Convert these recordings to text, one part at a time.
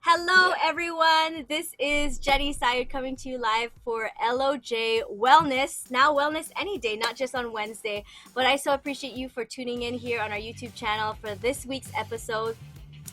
Hello, everyone. This is Jeni Sayed coming to you live for LOJ Wellness. Now, wellness any day, not just on Wednesday. But I so appreciate you for tuning in here on our YouTube channel for this week's episode.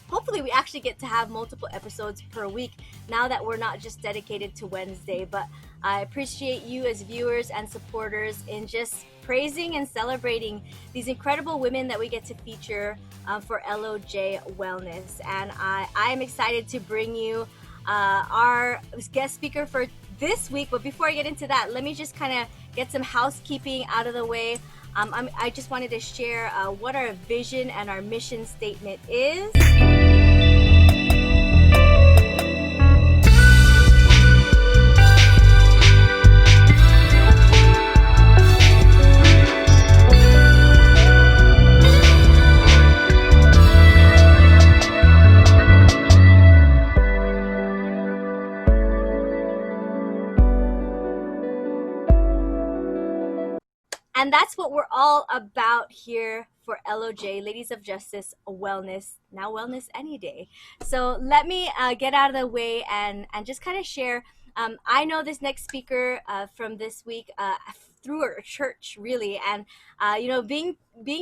Hopefully, we actually get to have multiple episodes per week now that we're not just dedicated to Wednesday. But I appreciate you as viewers and supporters in just praising and celebrating these incredible women that we get to feature for LOJ Wellness. And I am excited to bring you our guest speaker for this week. But before I get into that, let me just kind of get some housekeeping out of the way. I just wanted to share what our vision and our mission statement is. And that's what we're all about here for LOJ, Ladies of Justice Wellness, now wellness any day. So let me get out of the way and just kind of share. I know this next speaker from this week through our church, really, and being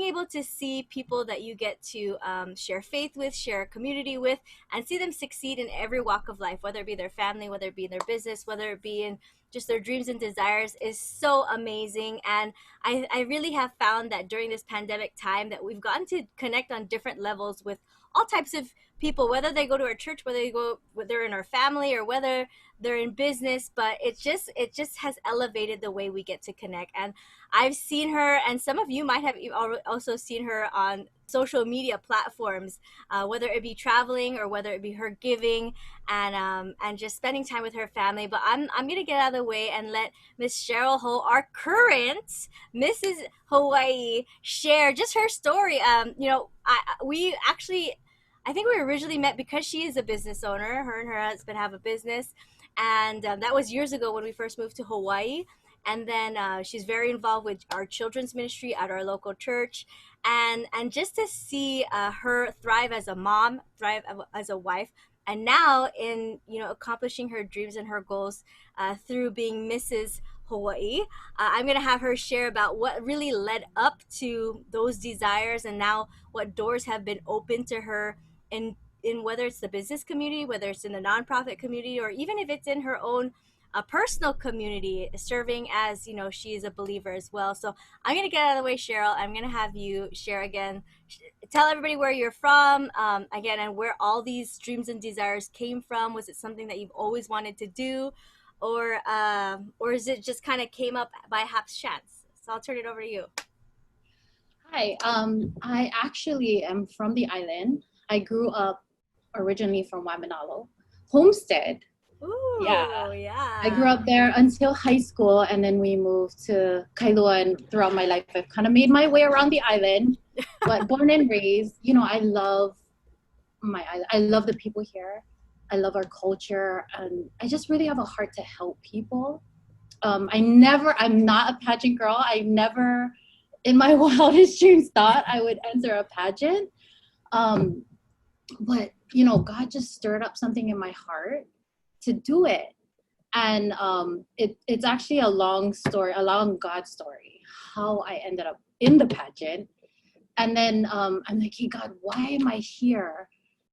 able to see people that you get to share faith with, share a community with, and see them succeed in every walk of life, whether it be their family, whether it be in their business, whether it be in just their dreams and desires, is so amazing. And I really have found that during this pandemic time that we've gotten to connect on different levels with all types of people, whether they go to our church, whether they're in our family, or whether they're in business. But it just has elevated the way we get to connect. And I've seen her, and some of you might have also seen her on social media platforms, whether it be traveling or whether it be her giving and just spending time with her family. But I'm gonna get out of the way and let Miss Cheryl Ho, our current Mrs. Hawaii, share just her story. I think we originally met because she is a business owner. Her and her husband have a business, and that was years ago when we first moved to Hawaii. And then she's very involved with our children's ministry at our local church, and just to see her thrive as a mom, thrive as a wife, and now in accomplishing her dreams and her goals through being Mrs. Hawaii. I'm gonna have her share about what really led up to those desires, and now what doors have been opened to her in whether it's the business community, whether it's in the nonprofit community, or even if it's in her own a personal community, serving as she is a believer as well. So I'm gonna get out of the way, Cheryl. I'm gonna have you share again, tell everybody where you're from, again, and where all these dreams and desires came from. Was it something that you've always wanted to do, or is it just kind of came up by haps chance? So I'll turn it over to you. Hi, I actually am from the island. I grew up originally from Waimanalo, Homestead. Ooh, yeah. I grew up there until high school, and then we moved to Kailua, and throughout my life, I've kind of made my way around the island. But born and raised, I love my island. I love the people here. I love our culture, and I just really have a heart to help people. I'm not a pageant girl. I never, in my wildest dreams, thought I would enter a pageant. But, God just stirred up something in my heart to do it. And it's actually a long God story, how I ended up in the pageant. And then I'm like, hey, God, why am I here?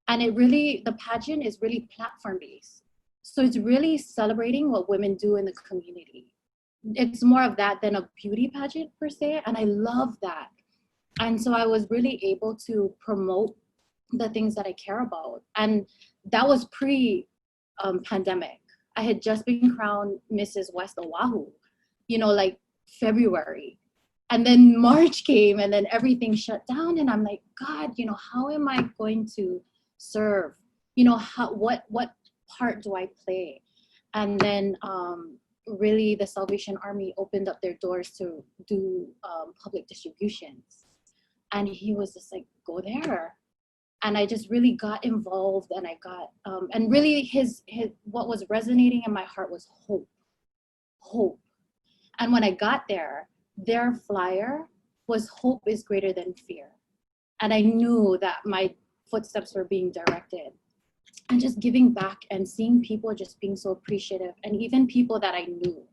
And the pageant is really platform based. So it's really celebrating what women do in the community. It's more of that than a beauty pageant per se. And I love that. And so I was really able to promote the things that I care about. And that was pre-pandemic. I had just been crowned Mrs. West Oahu, like February. And then March came, and then everything shut down. And I'm like, God, how am I going to serve? What part do I play? And then really the Salvation Army opened up their doors to do public distributions. And he was just like, go there. And I just really got involved, and I got, and really his what was resonating in my heart was hope. And when I got there, their flyer was hope is greater than fear. And I knew that my footsteps were being directed. and just giving back and seeing people just being so appreciative, and even people that I knew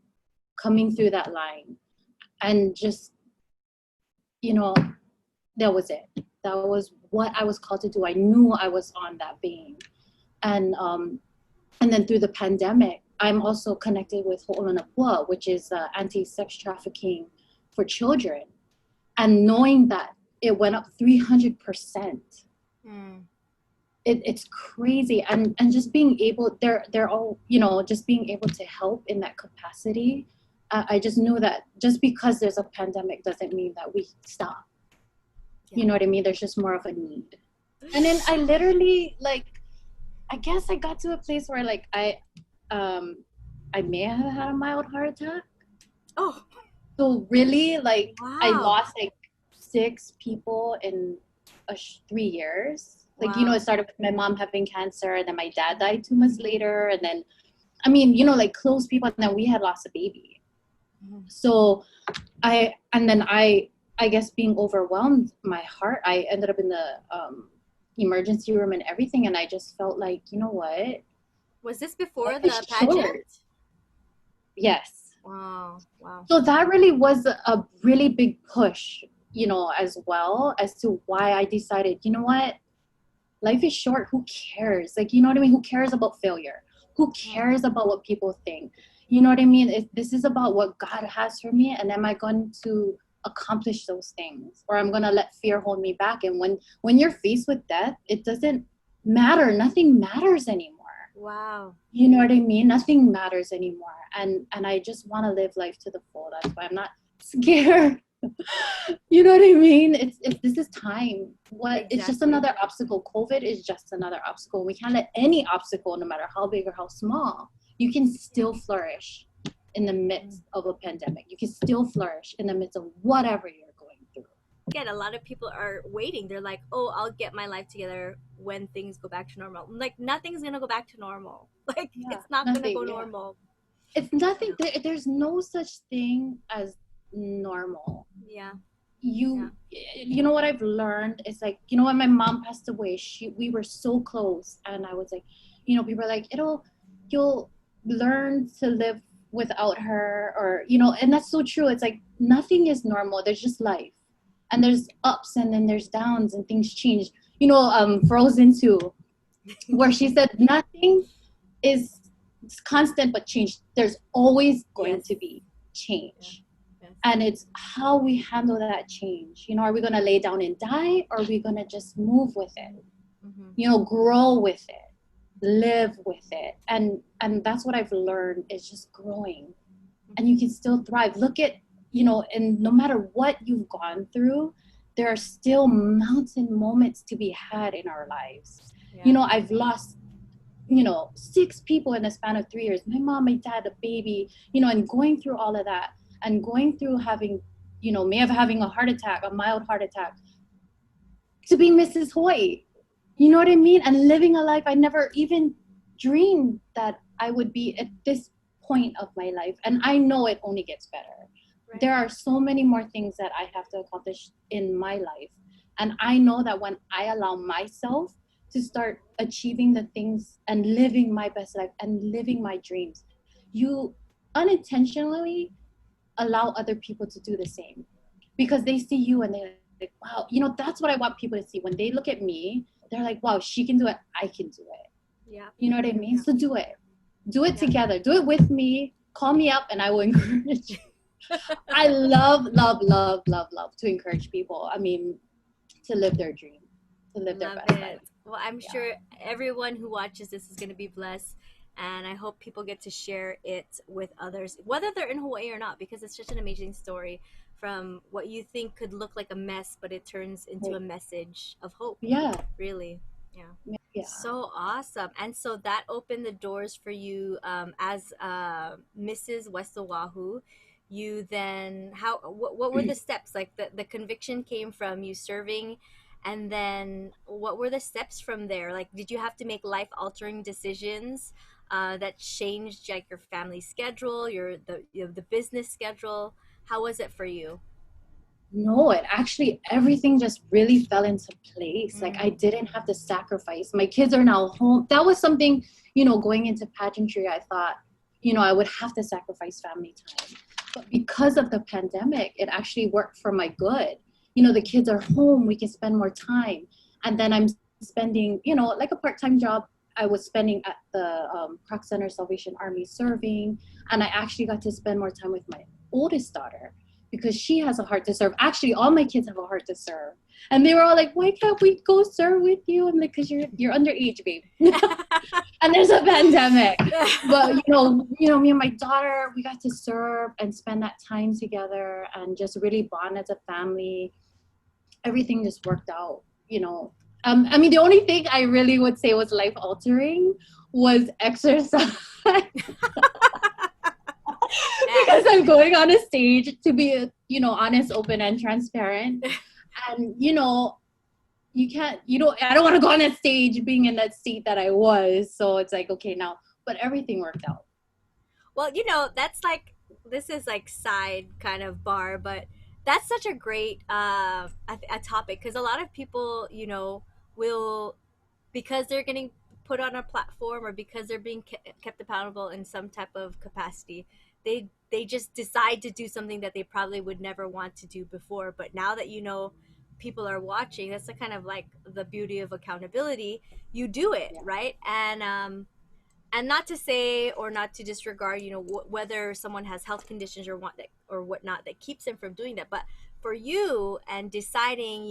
coming through that line, and just, you know, that was it. That was what I was called to do. I knew I was on that vein. And then through the pandemic, I'm also connected with Ho'olanapua, which is anti-sex trafficking for children. And knowing that it went up 300%, Mm. it's crazy. And just being able, they're all, just being able to help in that capacity. I just knew that just because there's a pandemic doesn't mean that we stop. Yeah. You know what I mean? There's just more of a need. And then I literally, like, I guess I got to a place where, like, I may have had a mild heart attack. Oh, So really, like, I wow. lost like 6 people in 3 years. Like, Wow. it started with my mom having cancer, and then my dad died 2 months later, and then, I mean, like, close people, and then we had lost a baby. Mhm. So I guess being overwhelmed, my heart, I ended up in the emergency room and everything, and I just felt like, you know what, life Was this before is the short. pageant? Yes. Wow. Wow. So that really was a really big push, as well, as to why I decided, you know what, life is short. Who cares? Like, you know what I mean? Who cares about failure? Who Mm. cares about what people think? You know what I mean? This is about what God has for me, and am I going to accomplish those things, or I'm gonna let fear hold me back? And when you're faced with death, it doesn't matter. Nothing matters anymore. Wow. You know what I mean? Nothing matters anymore. And I just want to live life to the full. That's why I'm not scared. You know what I mean? It's this is time. It's just Exactly. another obstacle. COVID is just another obstacle. We can't let any obstacle, no matter how big or how small, you can still flourish in the Mm. midst of a pandemic. You can still flourish in the midst of whatever you're going through. Again, a lot of people are waiting. They're like, "Oh, I'll get my life together when things go back to normal." Like nothing's gonna go back to normal. Like Yeah, it's not gonna nothing. go Yeah, normal. it's nothing. Yeah. There's no such thing as normal. Yeah. Yeah. You know what I've learned is, like, when my mom passed away, we were so close, and I was like, people are like, you'll learn to live without her, or and that's so true. It's like nothing is normal. There's just life, and there's ups, and then there's downs, and things change. Frozen 2, where she said nothing is constant but change. There's always going Yes. to be Yeah. change, Yes. and it's how we handle that change. Are we going to lay down and die, or are we going to just move with it, Mm-hmm. grow with it, live with it? And that's what I've learned, is just growing, and Mm-hmm. you can still thrive. Look at, and no matter what you've gone through, there are still mountain moments to be had in our lives. Yeah. I've lost, 6 people in the span of 3 years, my mom, my dad, a baby, and going through all of that, and going through having, may have having a heart attack, a mild heart attack, to be Mrs. Hoyt, you know what I mean? And living a life I never even dreamed that I would be at this point of my life. And I know it only gets better. Right. There are so many more things that I have to accomplish in my life. And I know that when I allow myself to start achieving the things and living my best life and living my dreams, you unintentionally allow other people to do the same, because they see you and they're like, wow, that's what I want people to see. When they look at me, they're like, wow, she can do it, I can do it. Yeah. You know what I mean? Yeah. So do it Yeah. together, do it with me, call me up, and I will encourage you. I love, love, love, love, love to encourage people. I mean, to live their dream, to live their Love best life. it. Well, I'm Yeah. sure everyone who watches this is going to be blessed. And I hope people get to share it with others, whether they're in Hawaii or not, because it's just an amazing story from what you think could look like a mess, but it turns into a Right. message of hope, Yeah. really. Yeah. Yeah. So awesome. And so that opened the doors for you as Mrs. West Oahu. You then, what were the steps? Like the conviction came from you serving, and then what were the steps from there? Like, did you have to make life altering decisions that changed like your family schedule, the business schedule? How was it for you? No, it actually, everything just really fell into place. Like I Mm. didn't have to sacrifice. My kids are now home. That was something, going into pageantry, I thought, I would have to sacrifice family time. But because of the pandemic, it actually worked for my good. The kids are home, we can spend more time. And then I'm spending, like a part-time job. I was spending at the Croc Center Salvation Army serving, and I actually got to spend more time with my oldest daughter because she has a heart to serve. Actually, all my kids have a heart to serve. And they were all like, "Why can't we go serve with you?" I'm like, "Cause you're underage, babe." And there's a pandemic. But me and my daughter, we got to serve and spend that time together and just really bond as a family. Everything just worked out, I mean, the only thing I really would say was life altering was exercise. Because I'm going on a stage to be, honest, open, and transparent. And, you can't, I don't want to go on a stage being in that seat that I was. So it's like, okay, now, but everything worked out. Well, that's like this is like side kind of bar, but that's such a great a topic because a lot of people, will because they're getting put on a platform or because they're being kept accountable in some type of capacity, they just decide to do something that they probably would never want to do before. But now that people are watching, that's the kind of like the beauty of accountability. You do it, Yeah. right? And not to say or not to disregard whether someone has health conditions or what that or whatnot that keeps them from doing that, but for you and deciding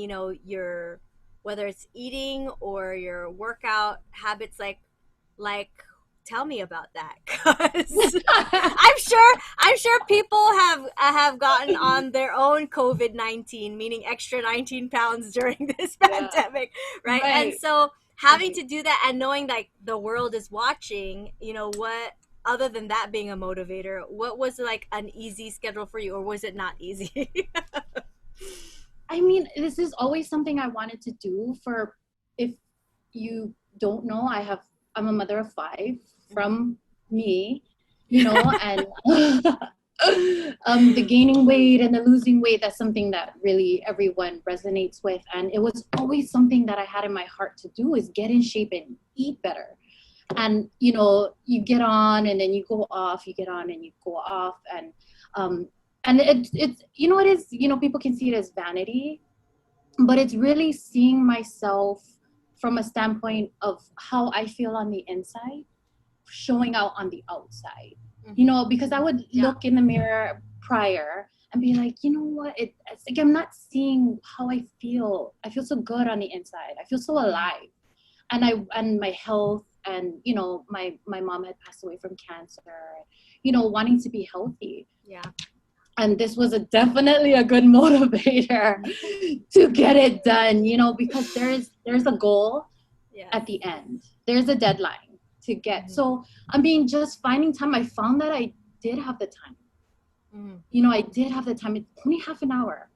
your whether it's eating or your workout habits, like tell me about that because I'm sure people have gotten on their own COVID-19, meaning extra 19 pounds during this Yeah. pandemic, right? And Right. so having Right. to do that and knowing like the world is watching, what other than that being a motivator, what was like an easy schedule for you, or was it not easy? I mean, this is always something I wanted to do for, if you don't know, I'm a mother of five from me, and the gaining weight and the losing weight, that's something that really everyone resonates with. And it was always something that I had in my heart to do, is get in shape and eat better. And you get on and then you go off, you get on and you go off. Um and it's it is, people can see it as vanity, but it's really seeing myself from a standpoint of how I feel on the inside showing out on the outside. Because I would Yeah. look in the mirror prior and be like, you know what, it's like I'm not seeing how I feel so good on the inside, I feel so alive. And my health, and my mom had passed away from cancer, wanting to be healthy. Yeah. And this was definitely a good motivator to get it done, because there's a goal Yes. at the end, there's a deadline to get. Mhm. So I mean, just finding time, I found that I did have the time. Mhm. I did have the time. It's only half an hour,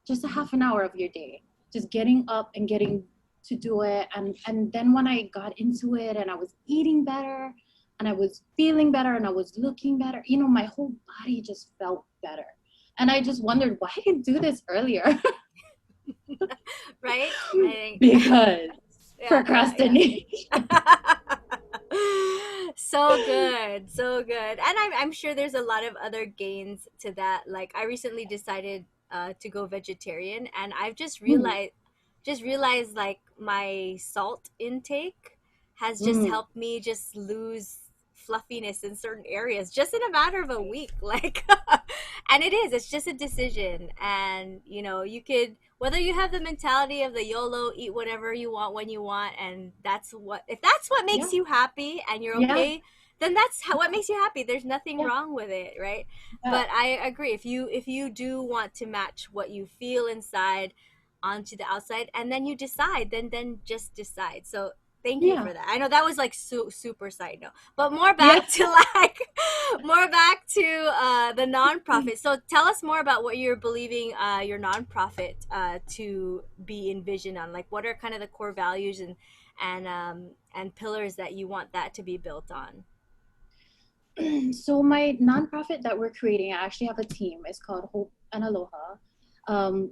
just a half an hour of your day, just getting up and getting to do it. And then when I got into it and I was eating better and I was feeling better and I was looking better, my whole body just felt better. And I just wondered why I didn't do this earlier. Right? I think Because yeah, yeah, procrastination. yeah. So good, so good. And I'm sure there's a lot of other gains to that. Like I recently decided to go vegetarian, and I've just realized like my salt intake has just Mm, helped me just lose fluffiness in certain areas just in a matter of a week. Like and it's just a decision. And you could, whether you have the mentality of the YOLO, eat whatever you want when you want, and if that's what yeah, makes you happy and you're yeah, okay, then that's what makes you happy. There's nothing yeah, wrong with it, right? yeah, But I agree. If you do want to match what you feel inside onto the outside, and then you decide, then just decide. So thank you yeah, for that. I know that was like super side note, but more yeah. back to like more back to the nonprofit. So tell us more about what you're believing your nonprofit to be envisioned on. Like, what are kind of the core values and pillars that you want that to be built on? So my nonprofit that we're creating, I actually have a team. It's called Hope and Aloha.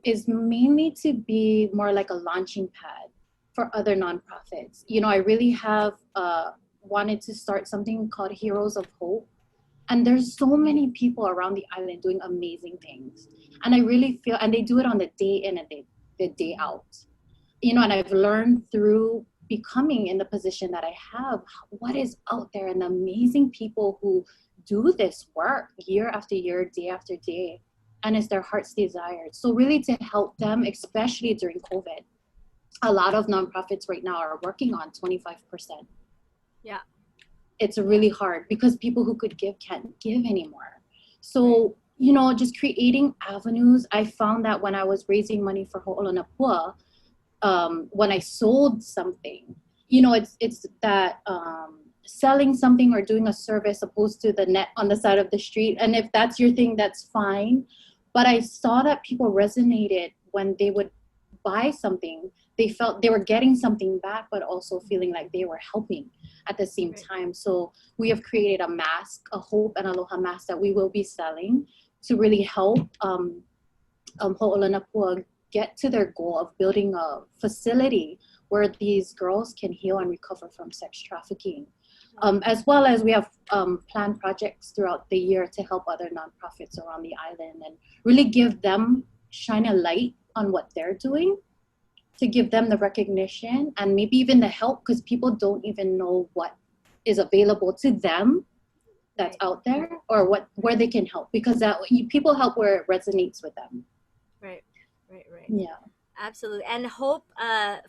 is mainly to be more like a launching pad for other nonprofits. You know, I really have wanted to start something called Heroes of Hope. And there's so many people around the island doing amazing things. And I really feel, and they do it on the day in and the day out. You know, and I've learned through becoming in the position that I have what is out there and the amazing people who do this work year after year, day after day, and it's their heart's desire. So really to help them, especially during COVID, a lot of nonprofits right now are working on 25%. Yeah. It's Yeah. really hard because people who could give can't give anymore. Right. So, you know, just creating avenues. I found that when I was raising money for Ho'olanapua, when I sold something, you know, it's that selling something or doing a service opposed to the net on the side of the street. And if that's your thing, that's fine. But I saw that people resonated when they would buy something. They felt they were getting something back, but also feeling like they were helping at the same Right. time. So we have created a mask, a Hope and Aloha mask that we will be selling to really help Ho'olanapua get to their goal of building a facility where these girls can heal and recover from sex trafficking. Wow. As well as we have planned projects throughout the year to help other nonprofits around the island and really give them, shine a light on what they're doing, to give them the recognition and maybe even the help, because people don't even know what is available to them that's Right. out there, or what where they can help, because people help where it resonates with them. Right. Right. Right. Yeah. Absolutely. And hope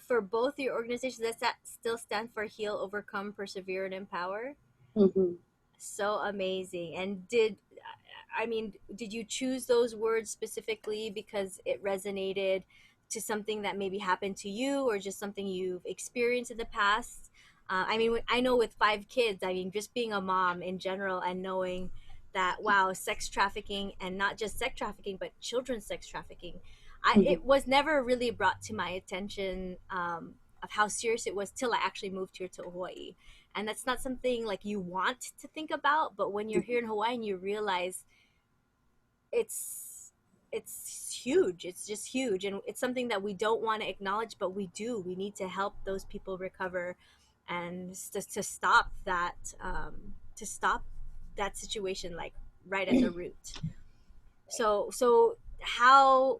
for both your organizations, does that still stand for Heal, Overcome, Persevere, and Empower? Hmm. So amazing. And I mean, did you choose those words specifically because it resonated to something that maybe happened to you or just something you've experienced in the past? I mean, I know with 5 kids, I mean, just being a mom in general and knowing that, wow, sex trafficking, and not just sex trafficking, but children's sex trafficking, Hmm. it was never really brought to my attention of how serious it was till I actually moved here to Hawaii. And that's not something like you want to think about, but when you're here in Hawaii and you realize it's it's huge, it's just huge, and it's something that we don't want to acknowledge, but we do. We need to help those people recover and to stop that to stop that situation, like right at the root. So how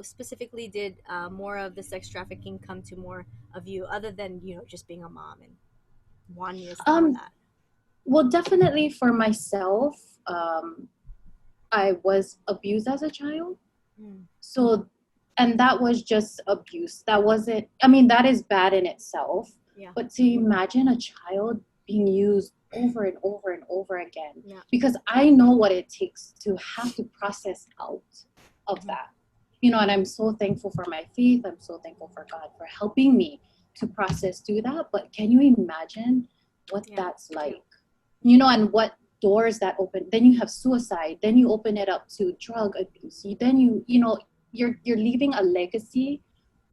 specifically did more of the sex trafficking come to more of you, other than just being a mom and wanting to stop Um, that? well, definitely for myself, I was abused as a child. Mm, So, and that was just abuse. That wasn't, I mean, that is bad in itself. yeah. But to imagine a child being used over and over and over again, Yeah. because I know what it takes to have to process out of Hmm. that. You know, and I'm so thankful for my faith. I'm so thankful for God for helping me to process through that. But can you imagine what Yeah. that's like? You know, and what doors that open. Then you have suicide, then you open it up to drug abuse. Then you know, you're leaving a legacy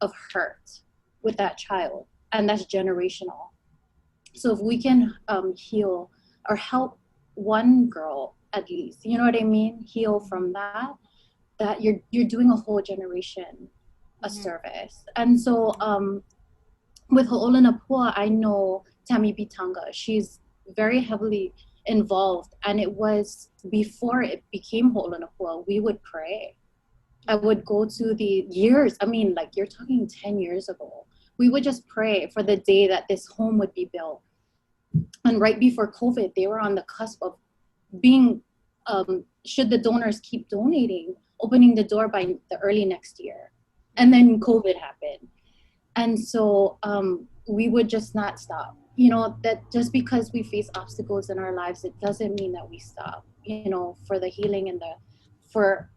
of hurt with that child, and that's generational. So if we can heal or help one girl at least, you know what I mean, heal Hmm. from that, that you're doing a whole generation a Hmm. service. And so with Ho'olanapua, I know Tammy Bitanga. She's very heavily involved, and it was before it became Ho'olanapua. We would pray. I Hmm. would go to the years. I mean, like you're talking 10 years ago. We would just pray for the day that this home would be built. And right before COVID, they were on the cusp of being. Should the donors keep donating, opening the door by the early next year, and Hmm. then COVID happened. And so we would just not stop. You know, that just because we face obstacles in our lives, it doesn't mean that we stop, you know, for the healing and for,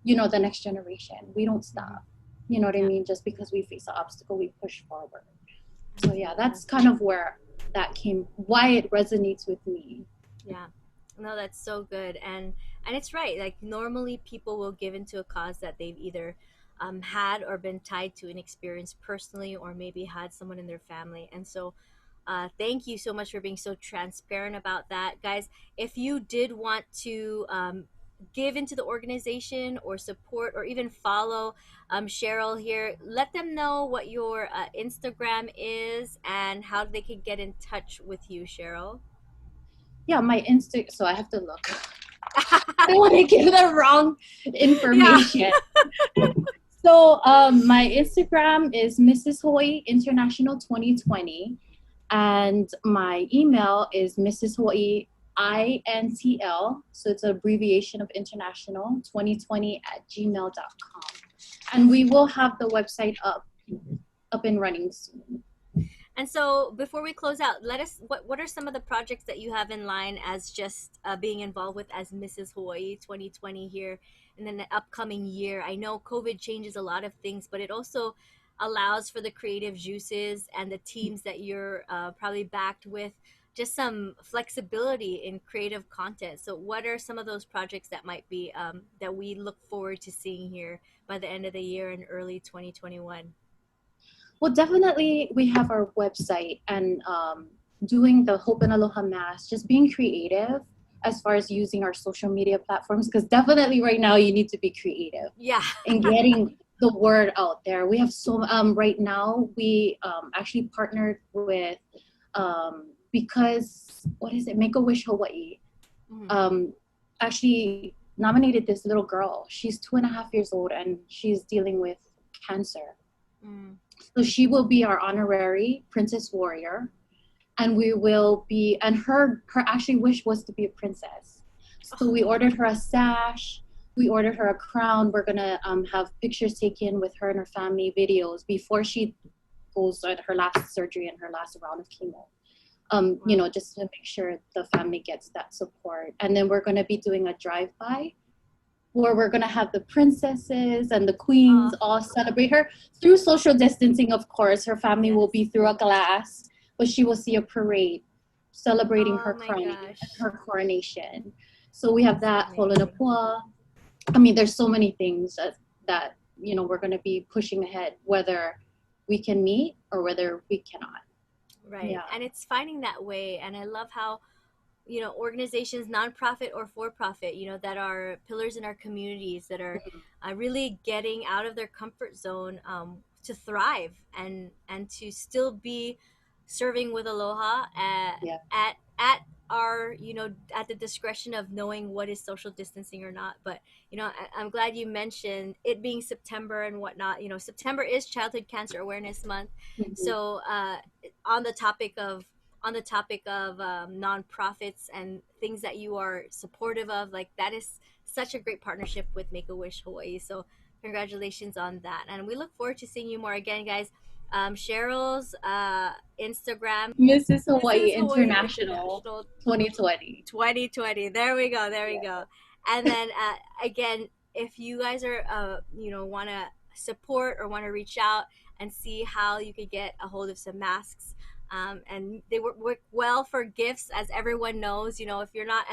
you know, the next generation. We don't Hmm. stop. You know what I Yeah. mean? Just because we face an obstacle, we push forward. So yeah, Absolutely. that's kind of where that came, why it resonates with me. Yeah. No, that's so good. And it's right. Like normally people will give into a cause that they've either had or been tied to an experience personally, or maybe had someone in their family. And so thank you so much for being so transparent about that, guys. If you did want to give into the organization or support or even follow Cheryl here, let them know what your Instagram is and how they can get in touch with you, Cheryl. Yeah, my Insta. So I have to look. I don't want to give the wrong Yeah. information. So my Instagram is Mrs. Hawaii International 2020, and my email is Mrs. Hawaii INTL. So it's an abbreviation of international 2020 at gmail.com. And we will have the website up and running soon. And so before we close out, let us what are some of the projects that you have in line as just being involved with as Mrs. Hawaii 2020 here in the upcoming year? I know COVID changes a lot of things, but it also allows for the creative juices and the teams that you're probably backed with just some flexibility in creative content. So what are some of those projects that might be that we look forward to seeing here by the end of the year and early 2021? Well, definitely we have our website and doing the Hope and Aloha Mass, just being creative as far as using our social media platforms, because definitely right now you need to be creative Yeah. and getting the word out there. We have right now we actually partnered with because what is it, Make a Wish Hawaii Mhm. um, actually nominated this little girl. She's 2.5 years old and she's dealing with cancer. Mm. So she will be our honorary Princess Warrior, and we will be. And her actually wish was to be a princess. So we ordered her a sash. We ordered her a crown. We're gonna have pictures taken with her and her family, videos before she goes at her last surgery and her last round of chemo. You Wow. know, just to make sure the family gets that support. And then we're gonna be doing a drive-by where we're going to have the princesses and the Oh, queens all celebrate her through social distancing, of course. Her family will be yes. through a glass, but she will see a parade celebrating Oh her my crowning, gosh. her coronation. So we have That's that, amazing. Holonapua. I mean, there's so many things that you know, we're going to be pushing ahead, whether we can meet or whether we cannot. Right. Yeah. And it's finding that way. And I love how, organizations, nonprofit or for profit, that are pillars in our communities that are really getting out of their comfort zone to thrive and to still be serving with aloha Yeah. at our at the discretion of knowing what is social distancing or not. But I'm glad you mentioned it being September and whatnot. September is Childhood Cancer Awareness Month. Mhm. So on the topic of nonprofits and things that you are supportive of, like that is such a great partnership with Make a Wish Hawaii. So congratulations on that, and we look forward to seeing you more again, guys. Cheryl's Instagram, Mrs. Mrs. Hawaii Hawaii International International 2020. 2020. There we go. There we Yeah. go. And then again, if you guys are want to support or want to reach out and see how you could get a hold of some masks, and they work well for gifts, as everyone knows. If you're not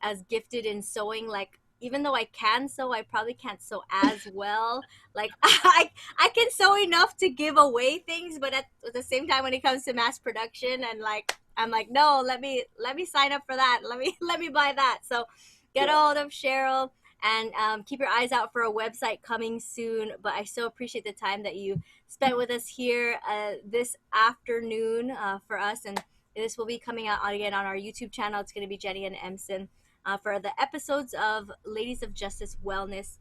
as gifted in sewing, like even though I can sew, I probably can't sew as well. Like I can sew enough to give away things, but at the same time, when it comes to mass production and like I'm like, no, let me sign up for that. Let me buy that. So get a Yeah. hold of Cheryl and keep your eyes out for a website coming soon. But I so appreciate the time that you spent with us here this afternoon for us, and this will be coming out again on our YouTube channel. It's going to be Jeni and Emson for the episodes of Ladies of Justice Wellness,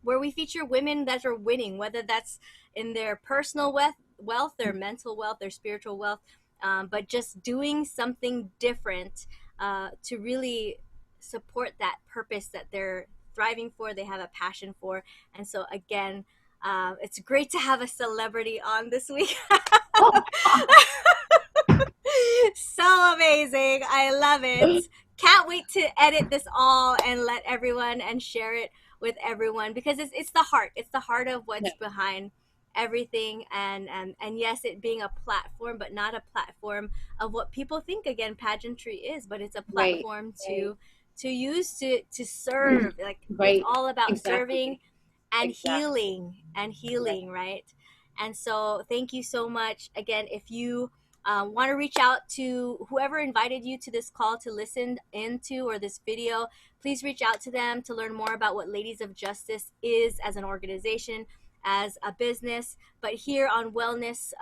where we feature women that are winning, whether that's in their personal wealth, their mental wealth, their spiritual wealth, but just doing something different to really support that purpose that they're thriving for, they have a passion for. And so, again, it's great to have a celebrity on this week. So amazing. I love it. Can't wait to edit this all and let everyone and share it with everyone because it's the heart. It's the heart of Yeah. what's behind everything, and yes, it being a platform, but not a platform of what people think again pageantry is, but it's a Right. platform Right. to use to serve. Like it's Right. all about serving Exactly. and Exactly. healing and Right. healing, right? And so thank you so much again. If you Want to reach out to whoever invited you to this call to listen into or this video. Please reach out to them to learn more about what Ladies of Justice is as an organization, as a business. But here on Wellness,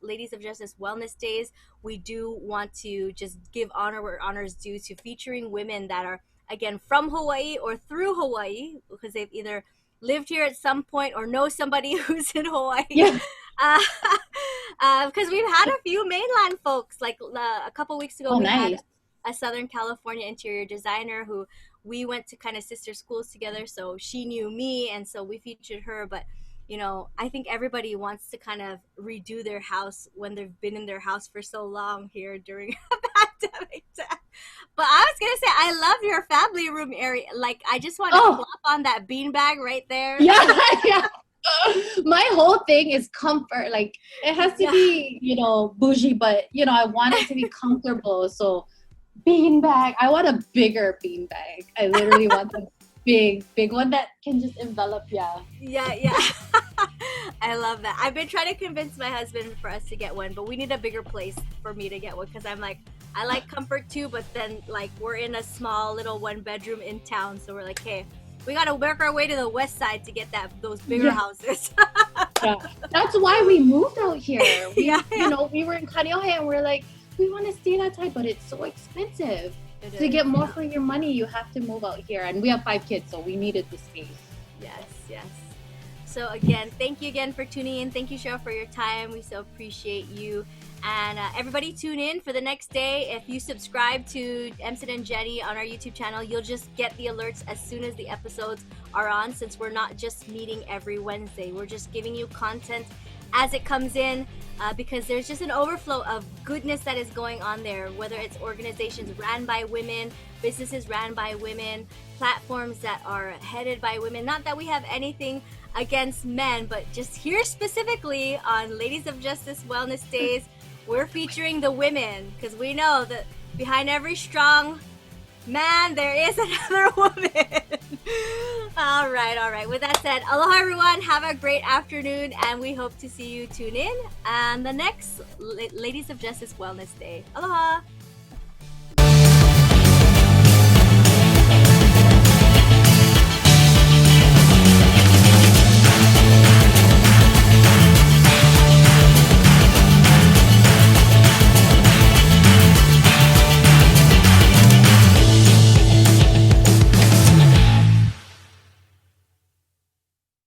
Ladies of Justice Wellness Days, we do want to just give honor where honor is due to featuring women that are, again, from Hawaii or through Hawaii, because they've either lived here at some point or know somebody who's in Hawaii. Yeah. Uh, because we've had a few mainland folks. Like a couple weeks ago, Oh, we had nice. a Southern California interior designer who we went to kind of sister schools together. So she knew me, and so we featured her. But I think everybody wants to kind of redo their house when they've been in their house for so long here during a pandemic time. But I was gonna say, I love your family room area. Like, I just want to Oh, flop on that beanbag right there. yeah, yeah. My whole thing is comfort. Like it has to Yeah. be, bougie, but I want it to be comfortable. So beanbag. I want a bigger beanbag. I literally want the big, big one that can just envelop. Yeah. Yeah, yeah. I love that. I've been trying to convince my husband for us to get one, but we need a bigger place for me to get one because I'm like, I like comfort too, but then like we're in a small little one bedroom in town, so we're like, hey, we gotta work our way to the west side to get those bigger Yeah. houses. Yeah. That's why we moved out here. Yeah, yeah. We were in Kaneohe and we're like, we want to stay that side, but it's so expensive. It To is. get more Yeah. for your money, you have to move out here. And we have 5 kids, so we needed the space. Yes, yes. So again, thank you again for tuning in. Thank you, Cheryl, for your time. We so appreciate you. And everybody tune in for the next day. If you subscribe to Emson and Jeni on our YouTube channel, you'll just get the alerts as soon as the episodes are on, since we're not just meeting every Wednesday. We're just giving you content as it comes in, because there's just an overflow of goodness that is going on there, whether it's organizations ran by women, businesses ran by women, platforms that are headed by women. Not that we have anything against men, but just here specifically on Ladies of Justice Wellness Days, we're featuring the women because we know that behind every strong man, there is another woman. All right, all right. With that said, aloha everyone. Have a great afternoon, and we hope to see you tune in on the next Ladies of Justice Wellness Day. Aloha.